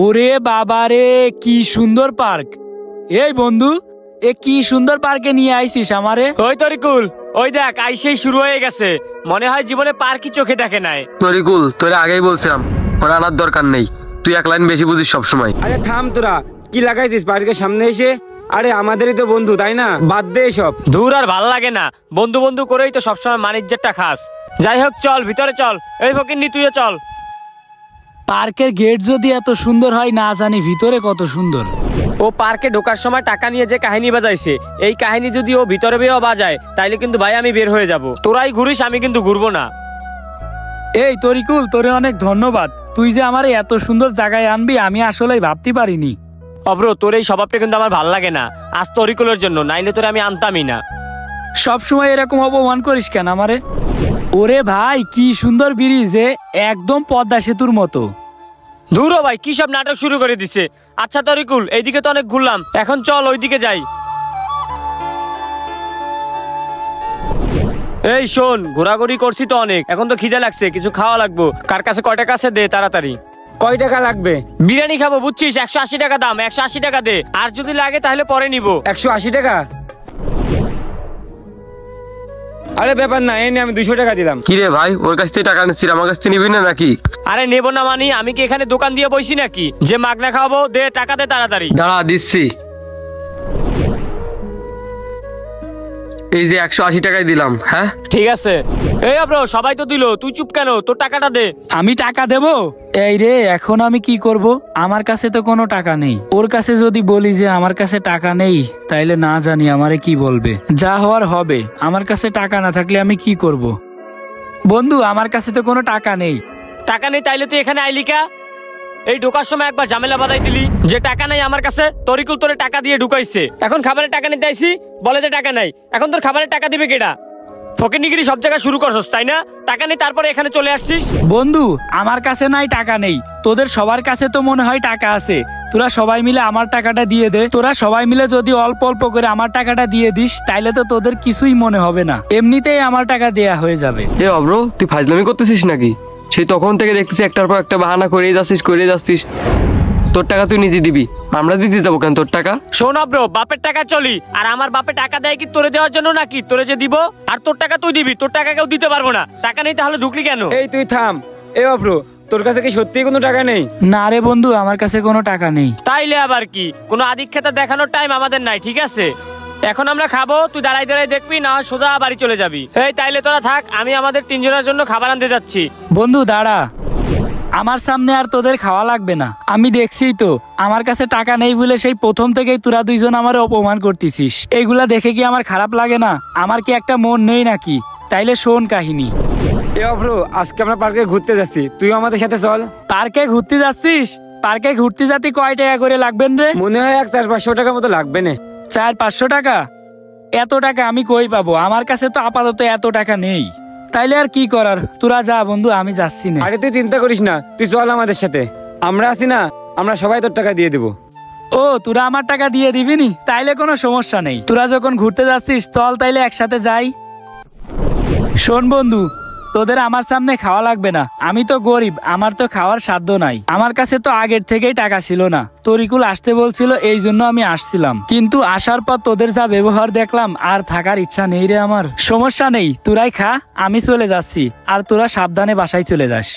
ওরে বাবা রে, কি সুন্দর পার্ক! এই বন্ধু, এ কি সুন্দর পার্কে নিয়ে আইছিস আমারে। ওই তরিকুল, ওই দেখ আইসেই শুরু হয়ে গেছে। মনে হয় জীবনে পার্কই চোখে দেখে নাই। তরিকুল, তোরে আগেই বলছিলাম ওর আনার দরকার নেই, তুই এক লাইন বেশি বুঝিস সবসময়। আরে থাম তোরা, কি লাগাইছিস পার্কের সামনে এসে? আরে আমাদেরই তো বন্ধু, তাই না? বাদ দে সব। দূর, আর ভাল লাগে না। বন্ধু বন্ধু করেই তো সবসময় মানিজ্যেরটা খাস। যাই হোক, চল ভিতরে চল। এই ফকিন্নি, তুইও চল। পার্কের গেট যদি এত সুন্দর হয়, না জানি ভিতরে কত সুন্দর। ও পার্কে ঢোকার সময় টাকা নিয়ে যে কাহিনী বাজাইছে, এই কাহিনী যদি ও ভিতরে বেয়েও বাজায়, তাইলে কিন্তু ভাই আমি বের হয়ে যাব। তোরাই ঘুরিস, আমি কিন্তু ঘুরবো না। এই তরিকুল, তোরে অনেক ধন্যবাদ। তুই যে আমার এত সুন্দর জায়গায় আনবি, আমি আসলেই ভাবতে পারিনি। অব্র, তোর এই স্বভাবটা কিন্তু আমার ভাল লাগে না। আজ তরিকুলের জন্য, নাইলে তোরে আমি আনতামই না। সবসময় এরকম অপমান করিস কেন আমারে? ওরে ভাই, কি সুন্দর ব্রিজ, একদম পদ্মা সেতুর মতো। দূর ভাই, কি সব নাটক শুরু করে দিছে। আচ্ছা তরিকুল, এইদিকে তো অনেক ঘুরলাম, এখন চল ওইদিকে যাই। এই শোন, ঘোরাঘুরি করছি তো অনেক, এখন তো খিদে লাগছে, কিছু খাওয়া লাগবো। কার কাছে কয় টাকা আছে দে তাড়াতাড়ি। কয় টাকা লাগবে? বিরিয়ানি খাবো বুঝছিস, 180 টাকা দাম। 180 টাকা দে, আর যদি লাগে তাহলে পরে নিব। 180 টাকা? আরে ব্যাপার না, এই নে আমি 200 টাকা দিলাম। কি রে ভাই, ওর কাছ থেকে টাকা নিচ্ছিস, আমার কাছ থেকে নিবি না নাকি? আরে নেবো না মানি, আমি কি এখানে দোকান দিয়ে বইছি নাকি যে মাগনা খাওয়াবো? দে টাকা দে তাড়াতাড়ি। দাঁড়া, দিচ্ছি। এই যে 180 টাকাই দিলাম। হ্যাঁ ঠিক আছে। এই ব্রো, সবাই তো দিল, তুই চুপ কেন? তোর টাকাটা দে। আমি টাকা দেব? এই রে, এখন আমি কি করব? আমার কাছে তো কোনো টাকা নেই। ওর কাছে যদি বলি যে আমার কাছে টাকা নেই, তাইলে না জানি আমারে কি বলবে। যা হওয়ার হবে। আমার কাছে টাকা না থাকলে আমি কি করব? বন্ধু, আমার কাছে তো কোনো টাকা নেই। টাকা নেই তাইলে তুই এখানে আইলিকা? এই ঢোকার সময় একবার ঝামেলা বাঁধাই দিলি যে টাকা নাই আমার কাছে। তরিকুল তোরে টাকা দিয়ে ঢুকাইছে, এখন খাবারের টাকা নিতে আইছি, বলে যে টাকা নাই। এখন তোর খাবারের টাকা দিবে কেডা? ফকিরনিগিরি সব জায়গায় শুরু করছস, তাই না? টাকা নেই তারপরে এখানে চলে আসছিস। বন্ধু, আমার কাছে নাই, টাকা নেই। তোদের সবার কাছে তো মনে হয় টাকা আছে। তোরা সবাই মিলে আমার টাকাটা দিয়ে দে। তোরা সবাই মিলে যদি অল্প অল্প করে আমার টাকাটা দিয়ে দিস, তাইলে তো তোদের কিছুই মনে হবে না, এমনিতেই আমার টাকা দেয়া হয়ে যাবে। এ অব্র, তুই ফাজলামি করতেছিস নাকি? সেই তখন থেকে দেখতেছি একটার পর একটা বাহানা করেই যাচ্ছিস। তোর টাকা তুই নিজে দিবি, আমরা দিতে যাবো কেন তোর টাকা? শোন ব্রো, বাপের টাকা চলি, আর আমার বাপে টাকা দেয় কি তোরে দেওয়ার জন্য নাকি? তোরে যে দিব, আর তোর টাকা তুই দিবি। তোর টাকা কেউ দিতে পারবো না। টাকা নেই তাহলে ঢুকলি কেন? এই তুই থাম। এ ব্রো, তোর কাছে কি সত্যি কোনো টাকা নেই? না রে বন্ধু, আমার কাছে কোনো টাকা নেই। তাইলে আবার কি, কোনো আদিক্ষেতা দেখানোর টাইম আমাদের নাই, ঠিক আছে? এখন আমরা খাবো, তুই দাঁড়াই দাঁড়াই দেখবি, না সোজা বাড়ি চলে যাবি। এই তাইলে তোরা থাক, আমি আমাদের 3 জনের জন্য খাবার আনতে যাচ্ছি। বন্ধু দাঁড়া, আমার সামনে আর তোদের খাওয়া লাগবে না। আমি দেখছি তো আমার কাছে টাকা নেই বলে সেই প্রথম থেকেই তোরা দুইজন আমার অপমান করতেছিস। এইগুলা দেখে কি আমার খারাপ লাগে না? আমার কি একটা মন নেই নাকি? তাইলে শোন কাহিনী। এ ব্রো, আজকে আমরা পার্কে ঘুরতে যাচ্ছি, তুইও আমাদের সাথে চল। পার্কে ঘুরতে যাচ্ছিস? পার্কে ঘুরতে যাতে কয় টাকা করে লাগবেন রে? মনে হয় 400-500 টাকা মতো লাগবে না। 400-500 টাকা? এত টাকা আমি কই পাবো? আমার কাছে তো আপাতত এত টাকা নেই। তাইলে আর কি করার, তোরা যা বন্ধু, আমি যাচ্ছি না। আরে তুই চিন্তা করিস না, তুই চল আমাদের সাথে। আমরা আছি না, আমরা সবাই তোর টাকা দিয়ে দেবো। ও, তোরা আমার টাকা দিয়ে দিবি নি? তাইলে কোনো সমস্যা নেই। তোরা যখন ঘুরতে যাচ্ছিস, চল তাইলে একসাথে যাই। শোন বন্ধু, তোদের আমার সামনে খাওয়া লাগবে না। আমি তো গরিব, আমার তো খাওয়ার সাধ্য নাই। আমার কাছে তো আগের থেকেই টাকা ছিল না। তরিকুল আসতে বলছিল, এই জন্য আমি আসছিলাম। কিন্তু আসার পর তোদের যা ব্যবহার দেখলাম, আর থাকার ইচ্ছা নেই রে আমার। সমস্যা নেই, তোরাই খা, আমি চলে যাচ্ছি। আর তোরা সাবধানে বাসায় চলে যাস।